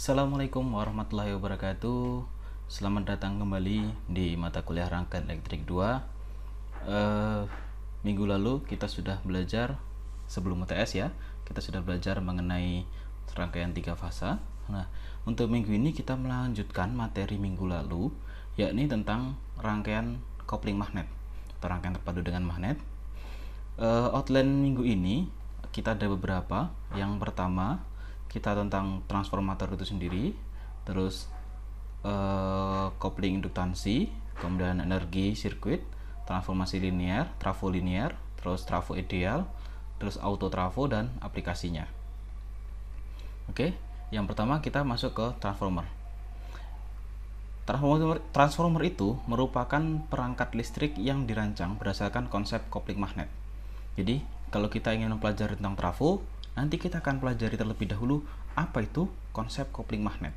Assalamualaikum warahmatullahi wabarakatuh. Selamat datang kembali di mata kuliah rangkaian elektrik 2. Minggu lalu kita sudah belajar, sebelum UTS ya, kita sudah belajar mengenai rangkaian 3 fasa. Nah, untuk minggu ini kita melanjutkan materi minggu lalu, yakni tentang rangkaian kopling magnet atau rangkaian terpadu dengan magnet. Outline minggu ini kita ada beberapa. Yang pertama, kita tentang transformator itu sendiri, terus kopling induktansi, kemudian energi sirkuit, transformasi linear, trafo linear, terus trafo ideal, terus auto trafo dan aplikasinya. Oke, yang pertama kita masuk ke transformer. Transformer itu merupakan perangkat listrik yang dirancang berdasarkan konsep kopling magnet. Jadi, kalau kita ingin mempelajari tentang trafo, nanti kita akan pelajari terlebih dahulu apa itu konsep kopling magnet.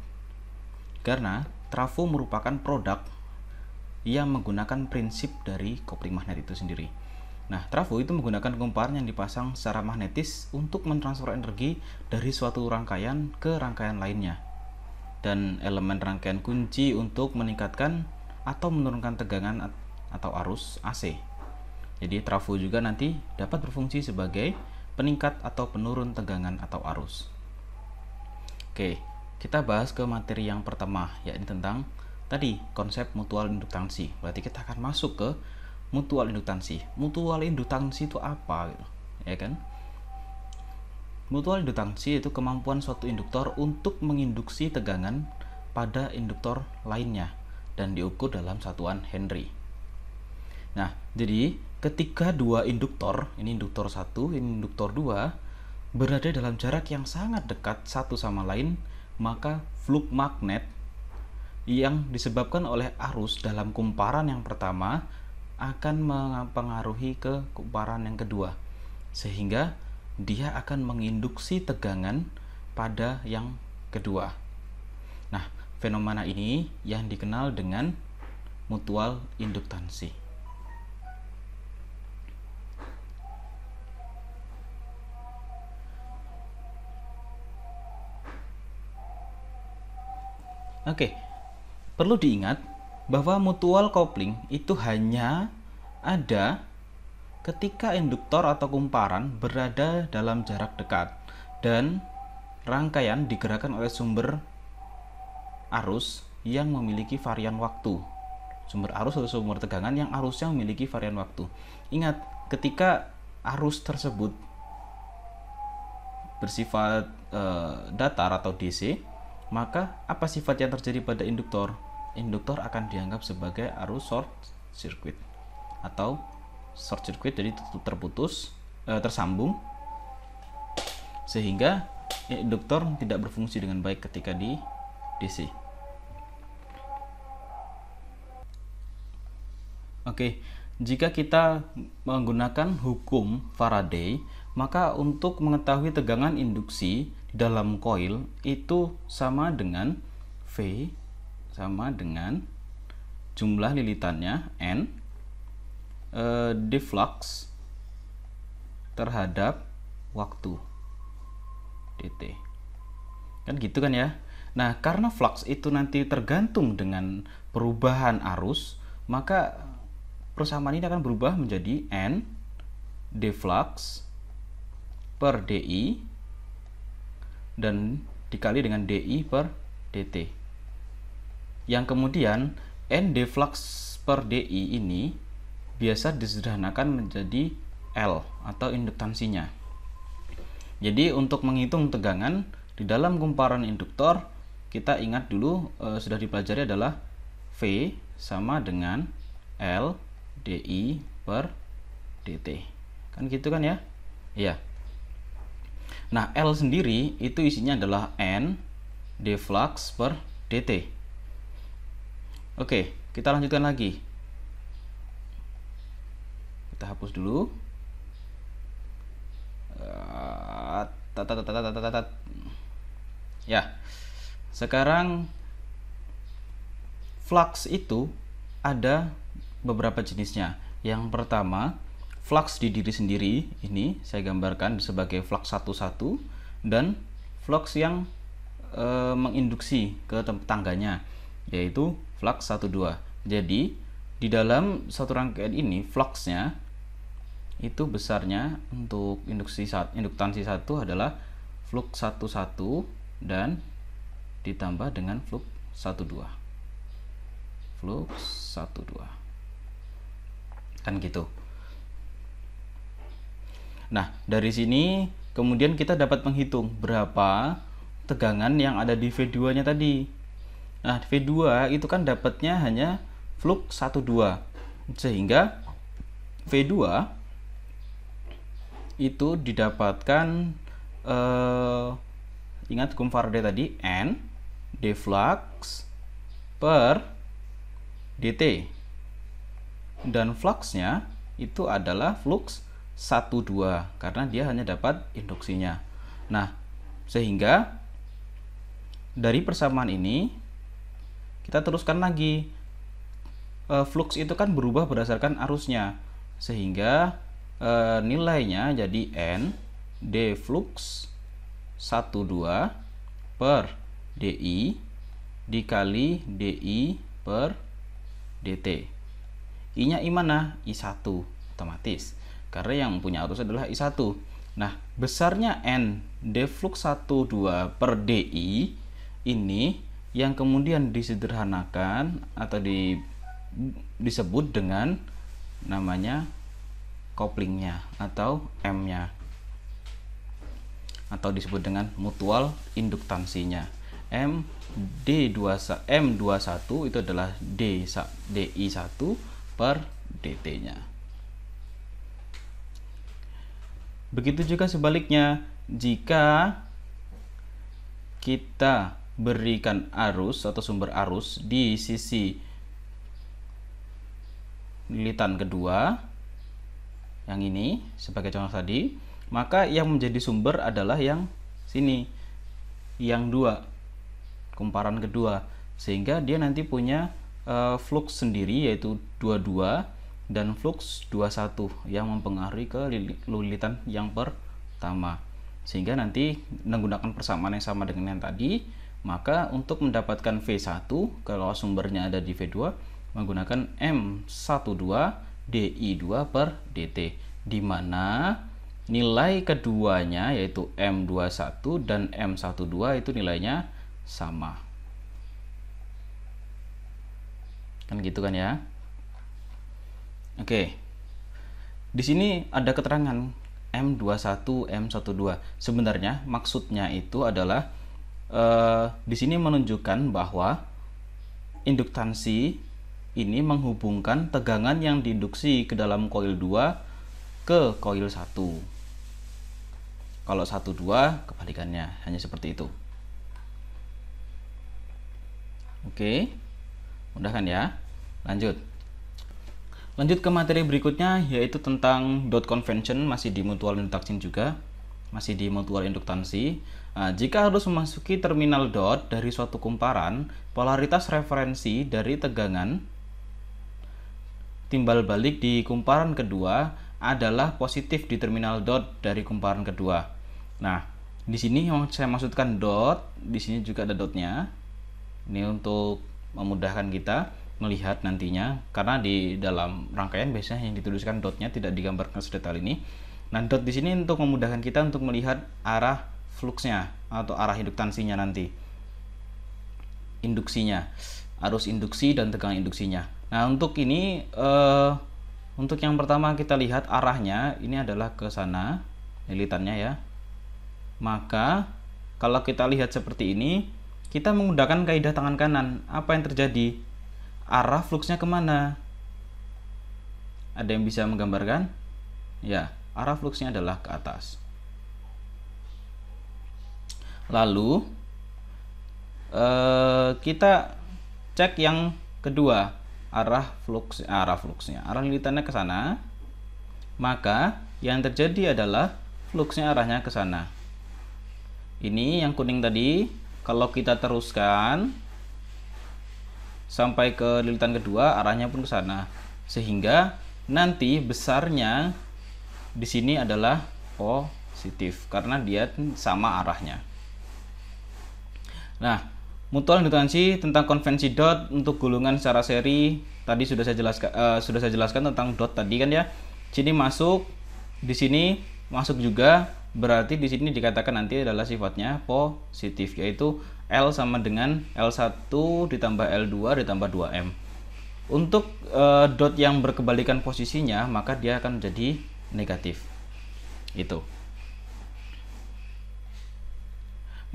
Karena trafo merupakan produk yang menggunakan prinsip dari kopling magnet itu sendiri. Nah, trafo itu menggunakan kumparan yang dipasang secara magnetis untuk mentransfer energi dari suatu rangkaian ke rangkaian lainnya. Dan elemen rangkaian kunci untuk meningkatkan atau menurunkan tegangan atau arus AC. Jadi trafo juga nanti dapat berfungsi sebagai peningkat atau penurun tegangan atau arus. Oke, kita bahas ke materi yang pertama, yakni tentang tadi konsep mutual induktansi. Berarti kita akan masuk ke mutual induktansi. Mutual induktansi itu apa gitu, ya kan? Mutual induktansi itu kemampuan suatu induktor untuk menginduksi tegangan pada induktor lainnya dan diukur dalam satuan Henry. Nah, jadi ketika dua induktor, ini induktor 1, ini induktor 2, berada dalam jarak yang sangat dekat satu sama lain, maka flux magnet yang disebabkan oleh arus dalam kumparan yang pertama akan mempengaruhi ke kumparan yang kedua, sehingga dia akan menginduksi tegangan pada yang kedua. Nah, fenomena ini yang dikenal dengan mutual induktansi. Oke, perlu diingat bahwa mutual coupling itu hanya ada ketika induktor atau kumparan berada dalam jarak dekat dan rangkaian digerakkan oleh sumber arus yang memiliki varian waktu. Sumber arus atau sumber tegangan yang arusnya memiliki varian waktu. Ingat, ketika arus tersebut bersifat datar atau DC, maka apa sifat yang terjadi pada induktor? Induktor akan dianggap sebagai arus short circuit atau short circuit, jadi terputus, tersambung, sehingga induktor tidak berfungsi dengan baik ketika di DC. Oke, jika kita menggunakan hukum Faraday, maka untuk mengetahui tegangan induksi di dalam koil itu sama dengan V sama dengan jumlah lilitannya N d flux terhadap waktu dt. Kan gitu kan ya. Nah, karena flux itu nanti tergantung dengan perubahan arus, maka persamaan ini akan berubah menjadi N d flux per dI dan dikali dengan dI per dt, yang kemudian N d flux per dI ini biasa disederhanakan menjadi L atau induktansinya. Jadi untuk menghitung tegangan di dalam kumparan induktor, kita ingat dulu sudah dipelajari adalah V sama dengan L dI per dt. Kan gitu kan ya? Iya. Nah, L sendiri itu isinya adalah N d flux per dt. Oke, kita lanjutkan lagi. Kita hapus dulu. Ya, sekarang flux itu ada beberapa jenisnya. Yang pertama, flux di diri sendiri, ini saya gambarkan sebagai flux 11, dan flux yang menginduksi ke tangganya, yaitu flux 12. Jadi di dalam satu rangkaian ini fluxnya itu besarnya untuk induktansi 1 adalah flux 11 dan ditambah dengan flux 12. Flux 12. Kan gitu. Nah, dari sini kemudian kita dapat menghitung berapa tegangan yang ada di V2-nya tadi. Nah, V2 itu kan dapatnya hanya flux 12. Sehingga V2 itu didapatkan ingat hukum Faraday tadi, N d flux per dt. Dan fluxnya itu adalah flux 12 karena dia hanya dapat induksinya. Nah, sehingga dari persamaan ini kita teruskan lagi. Flux itu kan berubah berdasarkan arusnya, sehingga nilainya jadi N d flux 12 per dI dikali dI per dt. I-nya I mana? I1 otomatis, karena yang punya arus adalah I1. Nah, besarnya N d flux 12 per dI ini yang kemudian disederhanakan atau disebut dengan namanya couplingnya atau M-nya, atau disebut dengan mutual induktansinya. M21 itu adalah dI1 per dt-nya. Begitu juga sebaliknya, jika kita berikan arus atau sumber arus di sisi lilitan kedua, yang ini sebagai contoh tadi, maka yang menjadi sumber adalah yang sini, yang 2, kumparan kedua, sehingga dia nanti punya flux sendiri yaitu 22 dan flux 21 yang mempengaruhi ke lilitan yang pertama, sehingga nanti menggunakan persamaan yang sama dengan yang tadi. Maka untuk mendapatkan V1 kalau sumbernya ada di V2 menggunakan M12 dI2 per dt, di mana nilai keduanya yaitu M21 dan M12 itu nilainya sama. Kan gitu kan ya. Oke. Di sini ada keterangan M21, M12. Sebenarnya maksudnya itu adalah di sini menunjukkan bahwa induktansi ini menghubungkan tegangan yang diinduksi ke dalam koil 2 ke koil 1. Kalau 1, 2 kebalikannya, hanya seperti itu. Oke, mudah kan ya? Lanjut ke materi berikutnya, yaitu tentang dot convention, masih di mutual induction juga, masih di mutual induktansi. Nah, jika harus memasuki terminal dot dari suatu kumparan, polaritas referensi dari tegangan timbal balik di kumparan kedua adalah positif di terminal dot dari kumparan kedua. Nah, di sini yang saya maksudkan dot, di sini juga ada dotnya. Ini untuk memudahkan kita melihat nantinya, karena di dalam rangkaian biasanya yang dituliskan dotnya tidak digambarkan sedetail ini. Nah, dot di sini untuk memudahkan kita untuk melihat arah fluxnya atau arah induktansinya nanti, induksinya, arus induksi dan tegangan induksinya. Nah, untuk ini untuk yang pertama kita lihat arahnya ini adalah ke sana lilitannya ya. Maka kalau kita lihat seperti ini, kita menggunakan kaidah tangan kanan. Apa yang terjadi? Arah fluxnya kemana? Ada yang bisa menggambarkan? Ya, arah fluxnya adalah ke atas. Lalu kita cek yang kedua, arah fluxnya, arah lilitannya ke sana. Maka yang terjadi adalah fluxnya arahnya ke sana. Ini yang kuning tadi, kalau kita teruskan sampai ke lilitan kedua, arahnya pun ke sana, sehingga nanti besarnya di sini adalah positif karena dia sama arahnya. Nah, mutual induktansi tentang konvensi dot untuk gulungan secara seri tadi sudah saya jelaskan tentang dot tadi kan ya. Sini masuk, di sini masuk juga, berarti di sini dikatakan nanti adalah sifatnya positif, yaitu L sama dengan L1 ditambah L2 ditambah 2M. Untuk dot yang berkebalikan posisinya, maka dia akan menjadi negatif. Itu.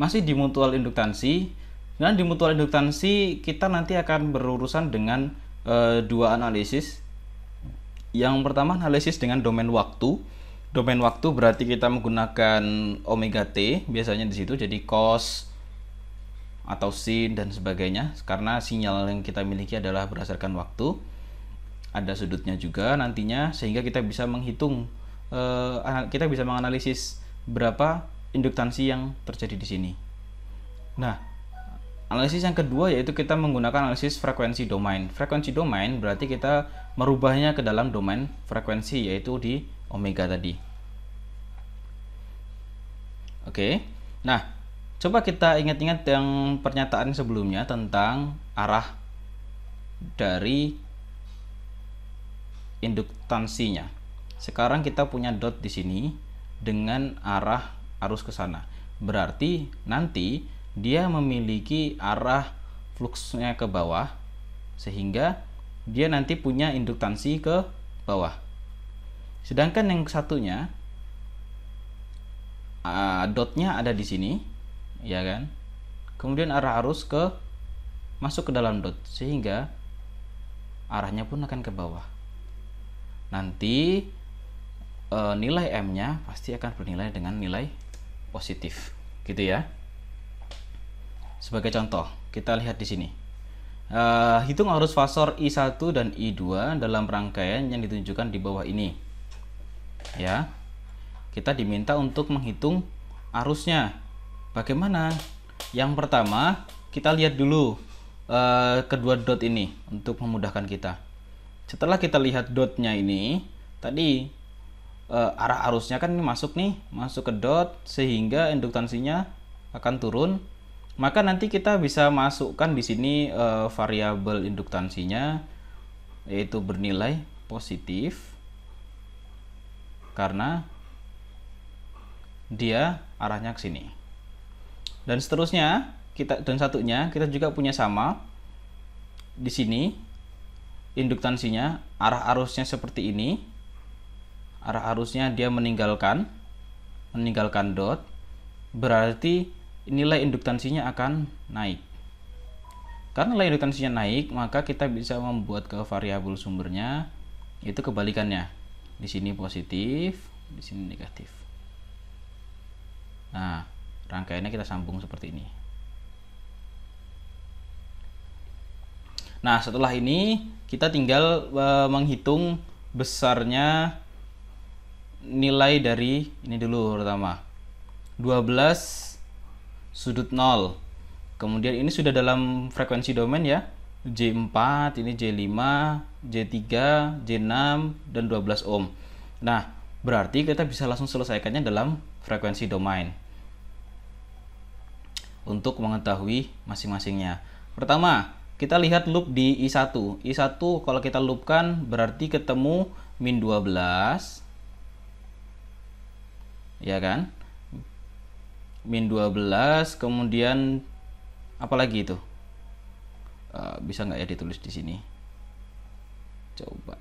Masih di mutual induktansi. Nah, di mutual induktansi kita nanti akan berurusan dengan dua analisis. Yang pertama analisis dengan domain waktu. Domain waktu berarti kita menggunakan omega t biasanya di situ, jadi cos atau sin dan sebagainya, karena sinyal yang kita miliki adalah berdasarkan waktu. Ada sudutnya juga nantinya, sehingga kita bisa menghitung, kita bisa menganalisis berapa induktansi yang terjadi di sini. Nah, analisis yang kedua yaitu kita menggunakan analisis frekuensi domain. Frekuensi domain berarti kita merubahnya ke dalam domain frekuensi, yaitu di omega tadi. Oke. Nah, coba kita ingat-ingat yang pernyataan sebelumnya tentang arah dari induktansinya. Sekarang kita punya dot di sini dengan arah arus ke sana. Berarti nanti dia memiliki arah fluksnya ke bawah, sehingga dia nanti punya induktansi ke bawah. Sedangkan yang satunya dotnya ada di sini, ya kan? Kemudian arah arus masuk ke dalam dot, sehingga arahnya pun akan ke bawah. Nanti nilai M-nya pasti akan bernilai dengan nilai positif, gitu ya. Sebagai contoh, kita lihat di sini. Hitung arus fasor I1 dan I2 dalam rangkaian yang ditunjukkan di bawah ini. Ya. Kita diminta untuk menghitung arusnya. Bagaimana? Yang pertama, kita lihat dulu kedua dot ini untuk memudahkan kita. Setelah kita lihat dotnya ini, tadi arah arusnya kan masuk ke dot, sehingga induktansinya akan turun. Maka nanti kita bisa masukkan di sini variabel induktansinya, yaitu bernilai positif karena dia arahnya ke sini. Dan seterusnya, dan satunya kita juga punya sama. Di sini induktansinya arah arusnya seperti ini. Arah arusnya dia meninggalkan dot. Berarti nilai induktansinya akan naik. Karena nilai induktansinya naik, maka kita bisa membuat ke variabel sumbernya itu kebalikannya. Di sini positif, di sini negatif. Nah, rangkaiannya kita sambung seperti ini. Nah, setelah ini kita tinggal menghitung besarnya nilai dari ini dulu pertama. 12 sudut 0. Kemudian ini sudah dalam frekuensi domain ya. J4, ini J5, J3, J6 dan 12 ohm. Nah, berarti kita bisa langsung selesaikannya dalam frekuensi domain untuk mengetahui masing-masingnya. Pertama, kita lihat loop di I1. I1 kalau kita loopkan berarti ketemu min 12. Ya kan? Min 12, kemudian apa lagi itu? Bisa nggak ya ditulis di sini? Coba.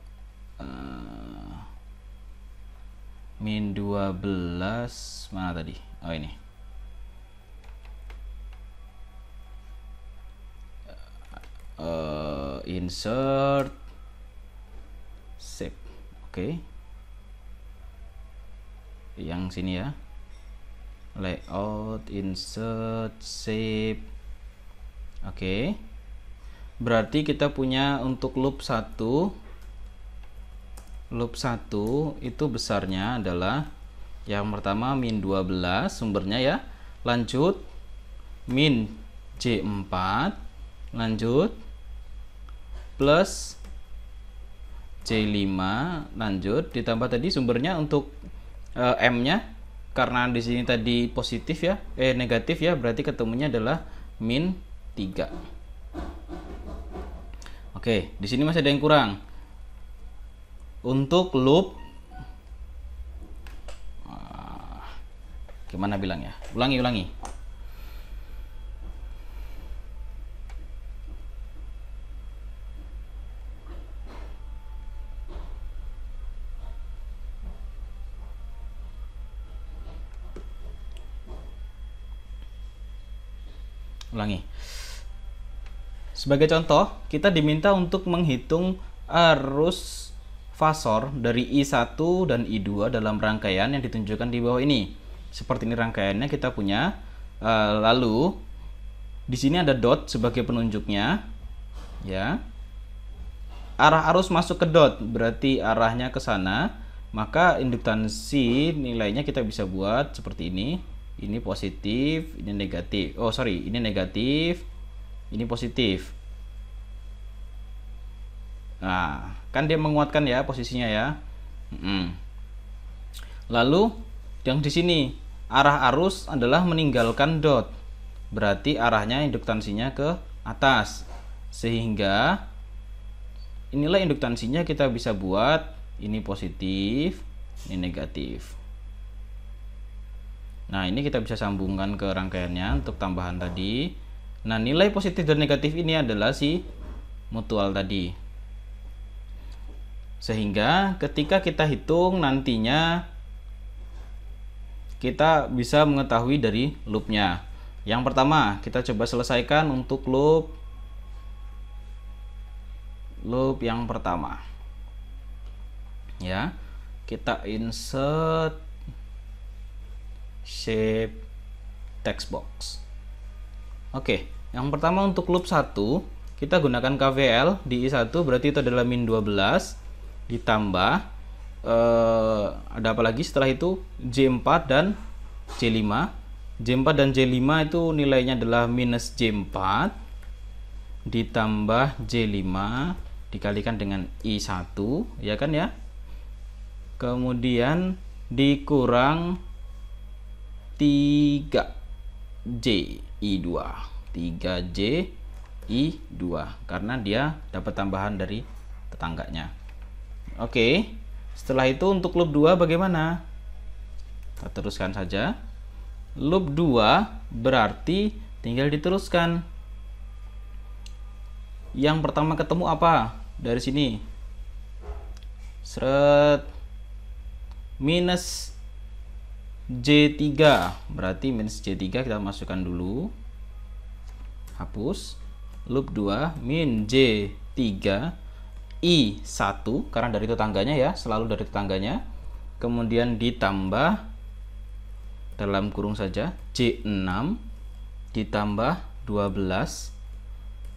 Min 12 mana tadi? Oh, ini. Insert save. Oke. Yang sini ya. Layout, insert, save. Oke. Berarti kita punya untuk loop 1. Loop 1 itu besarnya adalah yang pertama min 12 sumbernya ya. Lanjut min J4, lanjut plus J5, lanjut ditambah tadi sumbernya untuk M-nya, karena di sini tadi positif ya, negatif ya, berarti ketemunya adalah min 3. Oke, di sini masih ada yang kurang. Untuk loop gimana bilangnya? Ulangi. Sebagai contoh, kita diminta untuk menghitung arus fasor dari I1 dan I2 dalam rangkaian yang ditunjukkan di bawah ini. Seperti ini rangkaiannya kita punya. Lalu di sini ada dot sebagai penunjuknya, ya. Arah arus masuk ke dot berarti arahnya ke sana, maka induktansi nilainya kita bisa buat seperti ini. Ini positif, ini negatif. Ini negatif, ini positif. Nah, kan dia menguatkan ya posisinya ya. Lalu yang di sini arah arus adalah meninggalkan dot, berarti arahnya induktansinya ke atas, sehingga inilah induktansinya kita bisa buat ini positif, ini negatif. Nah, ini kita bisa sambungkan ke rangkaiannya untuk tambahan tadi. Nah, nilai positif dan negatif ini adalah si mutual tadi. Sehingga ketika kita hitung nantinya kita bisa mengetahui dari loopnya. Yang pertama, kita coba selesaikan untuk loop yang pertama. Ya, kita insert shape text box. Oke, yang pertama untuk loop 1, kita gunakan KVL di I1, berarti itu adalah min 12 ditambah ada apa lagi setelah itu J4 dan J5. J4 dan J5 itu nilainya adalah minus J4 ditambah J5 dikalikan dengan I1, ya kan ya. Kemudian dikurang 3J I2 karena dia dapat tambahan dari tetangganya. Oke, setelah itu untuk loop 2 bagaimana? Kita teruskan saja. Loop 2 berarti tinggal diteruskan. Yang pertama ketemu apa? Dari sini. Seret. Minus J3. Berarti minus J3 kita masukkan dulu. Hapus. Loop 2 min J3 I1 karena dari tetangganya ya, selalu dari tetangganya. Kemudian ditambah dalam kurung saja J6 ditambah 12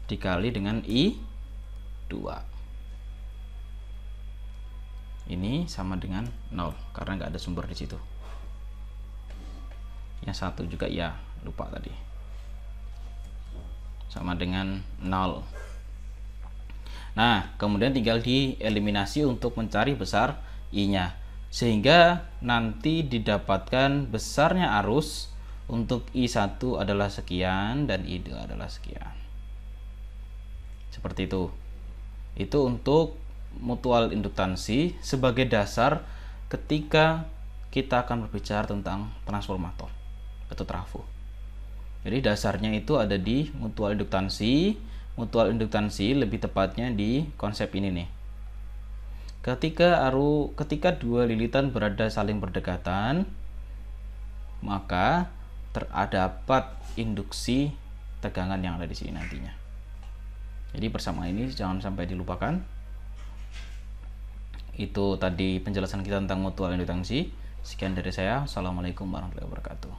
dikali dengan I2. Ini sama dengan 0 karena nggak ada sumber di situ. Yang satu juga ya, lupa tadi. Sama dengan 0. Nah, kemudian tinggal dieliminasi untuk mencari besar I-nya. Sehingga nanti didapatkan besarnya arus untuk I1 adalah sekian dan I2 adalah sekian. Seperti itu. Itu untuk mutual induktansi sebagai dasar ketika kita akan berbicara tentang transformator atau trafo. Jadi dasarnya itu ada di mutual induktansi. Mutual induktansi lebih tepatnya di konsep ini nih. Ketika dua lilitan berada saling berdekatan, maka terdapat induksi tegangan yang ada di sini nantinya. Jadi persamaan ini jangan sampai dilupakan. Itu tadi penjelasan kita tentang mutual induktansi. Sekian dari saya. Assalamualaikum warahmatullahi wabarakatuh.